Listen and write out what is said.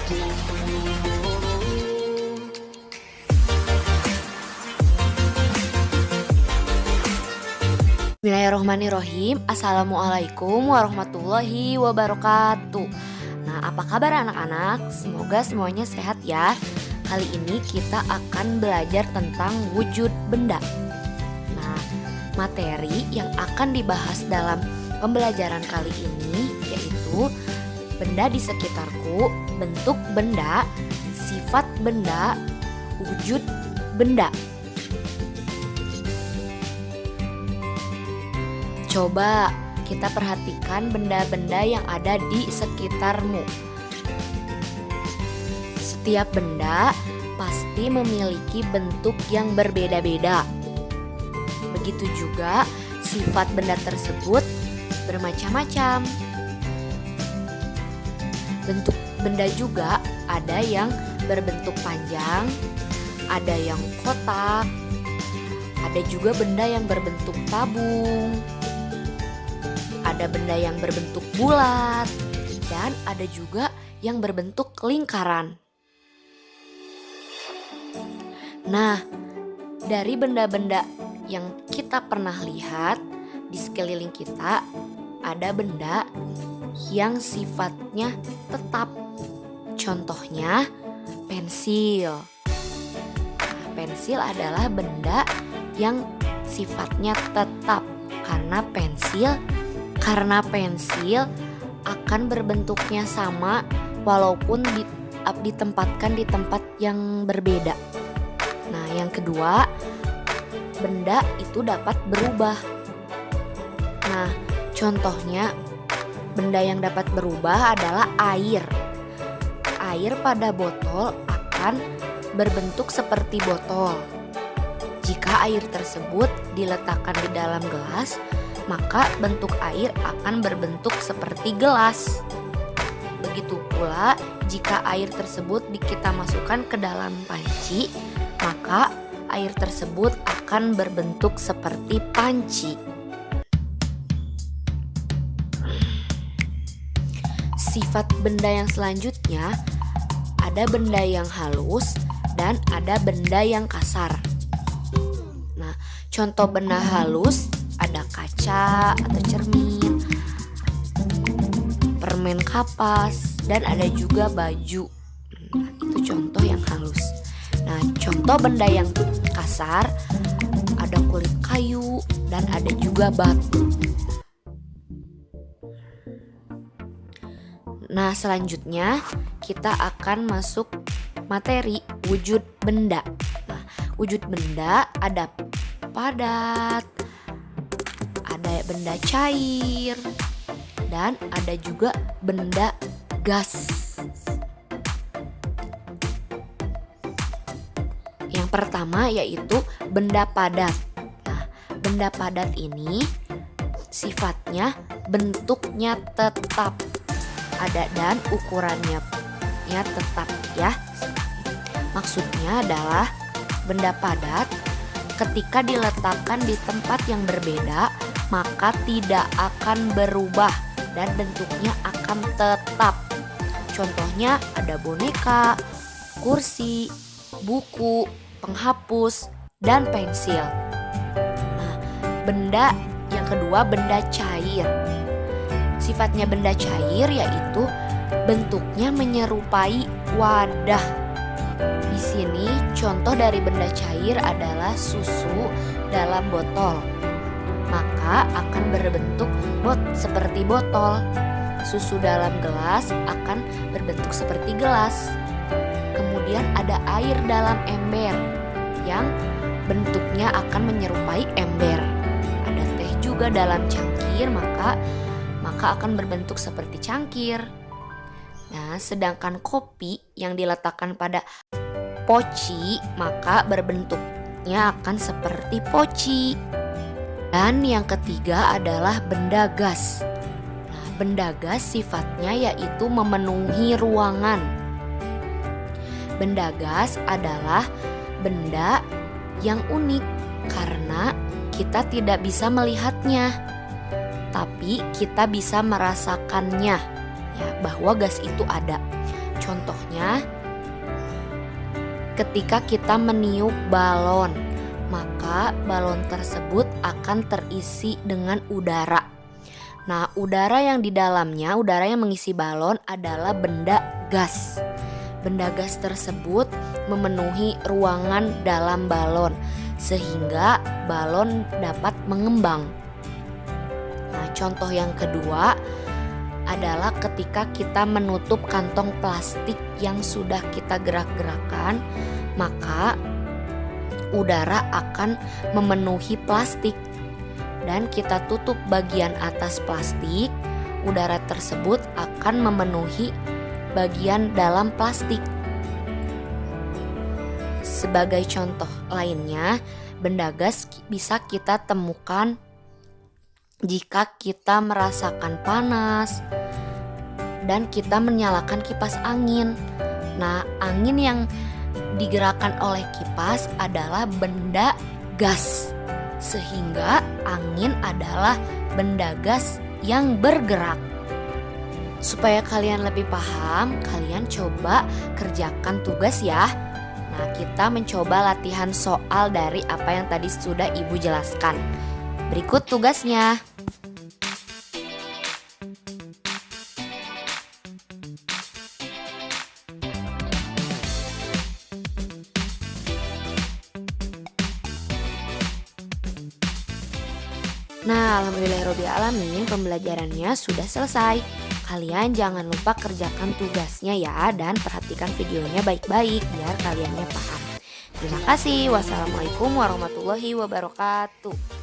Bismillahirrohmanirrohim. Assalamualaikum warahmatullahi wabarakatuh. Nah, apa kabar anak-anak? Semoga semuanya sehat ya. Kali ini kita akan belajar tentang wujud benda. Nah, materi yang akan dibahas dalam pembelajaran kali ini yaitu benda di sekitarku, bentuk benda, sifat benda, wujud benda. Coba kita perhatikan benda-benda yang ada di sekitarmu. Setiap benda pasti memiliki bentuk yang berbeda-beda. Begitu juga sifat benda tersebut bermacam-macam. Bentuk benda juga ada yang berbentuk panjang, ada yang kotak, ada juga benda yang berbentuk tabung, ada benda yang berbentuk bulat, dan ada juga yang berbentuk lingkaran. Nah, dari benda-benda yang kita pernah lihat di sekeliling kita, ada benda yang sifatnya tetap. Contohnya pensil. Nah, pensil adalah benda yang sifatnya tetap karena pensil akan berbentuknya sama walaupun ditempatkan di tempat yang berbeda. Nah, yang kedua, benda itu dapat berubah. Nah, contohnya benda yang dapat berubah adalah air. Air pada botol akan berbentuk seperti botol. Jika air tersebut diletakkan di dalam gelas, maka bentuk air akan berbentuk seperti gelas. Begitu pula jika air tersebut kita masukkan ke dalam panci, maka air tersebut akan berbentuk seperti panci. Sifat benda yang selanjutnya, ada benda yang halus dan ada benda yang kasar. Nah, contoh benda halus ada kaca atau cermin, permen kapas, dan ada juga baju. Nah, itu contoh yang halus. Nah, contoh benda yang kasar ada kulit kayu dan ada juga batu. Nah, selanjutnya kita akan masuk materi wujud benda. Nah, wujud benda ada padat, ada benda cair, dan ada juga benda gas. Yang pertama yaitu benda padat. Nah, benda padat ini sifatnya bentuknya tetap ada dan ukurannya tetap ya. Maksudnya adalah benda padat ketika diletakkan di tempat yang berbeda maka tidak akan berubah dan bentuknya akan tetap. Contohnya ada boneka, kursi, buku, penghapus, dan pensil. Nah, benda yang kedua benda cair. Sifatnya benda cair yaitu bentuknya menyerupai wadah. Di sini contoh dari benda cair adalah susu dalam botol. Maka akan berbentuk seperti botol. Susu dalam gelas akan berbentuk seperti gelas. Kemudian ada air dalam ember yang bentuknya akan menyerupai ember. Ada teh juga dalam cangkir, maka akan berbentuk seperti cangkir. Nah, sedangkan kopi yang diletakkan pada poci maka berbentuknya akan seperti poci. Dan yang ketiga adalah benda gas. Nah, benda gas sifatnya yaitu memenuhi ruangan. Benda gas adalah benda yang unik karena kita tidak bisa melihatnya, tapi kita bisa merasakannya ya, bahwa gas itu ada. Contohnya, ketika kita meniup balon, maka balon tersebut akan terisi dengan udara. Nah, udara yang di dalamnya, udara yang mengisi balon adalah benda gas. Benda gas tersebut memenuhi ruangan dalam balon sehingga balon dapat mengembang. Nah, contoh yang kedua adalah ketika kita menutup kantong plastik yang sudah kita gerak-gerakan, maka udara akan memenuhi plastik dan kita tutup bagian atas plastik, udara tersebut akan memenuhi bagian dalam plastik. Sebagai contoh lainnya, benda gas bisa kita temukan jika kita merasakan panas dan kita menyalakan kipas angin. Nah, angin yang digerakkan oleh kipas adalah benda gas, sehingga angin adalah benda gas yang bergerak. Supaya kalian lebih paham, kalian coba kerjakan tugas ya. Nah, kita mencoba latihan soal dari apa yang tadi sudah Ibu jelaskan. Berikut tugasnya. Nah, alhamdulillahirobbilalamin, pembelajarannya sudah selesai. Kalian jangan lupa kerjakan tugasnya ya, dan perhatikan videonya baik-baik biar kaliannya paham. Terima kasih. Wassalamualaikum warahmatullahi wabarakatuh.